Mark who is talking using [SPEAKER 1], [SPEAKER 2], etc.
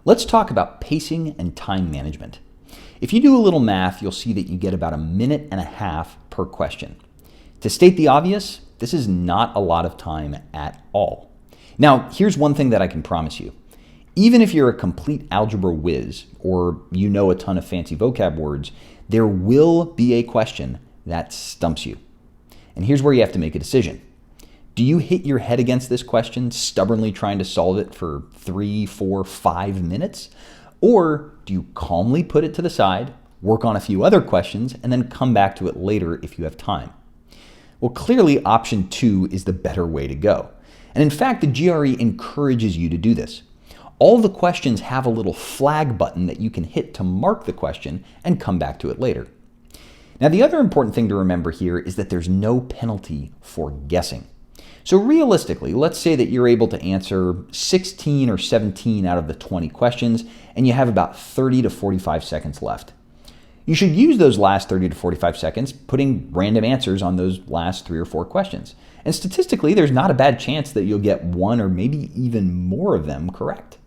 [SPEAKER 1] Let's talk about pacing and time management. If you do a little math, you'll see that you get about 1.5 minutes per question. To state the obvious, this is not a lot of time at all. Now, here's one thing that I can promise you. Even if you're a complete algebra whiz or you know a ton of fancy vocab words, there will be a question that stumps you. And here's where you have to make a decision. Do you hit your head against this question, stubbornly trying to solve it for 3, 4, 5 minutes? Or do you calmly put it to the side, work on a few other questions, and then come back to it later if you have time? Well, clearly option 2 is the better way to go. And in fact, the GRE encourages you to do this. All the questions have a little flag button that you can hit to mark the question and come back to it later. Now, the other important thing to remember here is that there's no penalty for guessing. So realistically, let's say that you're able to answer 16 or 17 out of the 20 questions and you have about 30 to 45 seconds left. You should use those last 30 to 45 seconds putting random answers on those last 3 or 4 questions. And statistically, there's not a bad chance that you'll get one or maybe even more of them correct.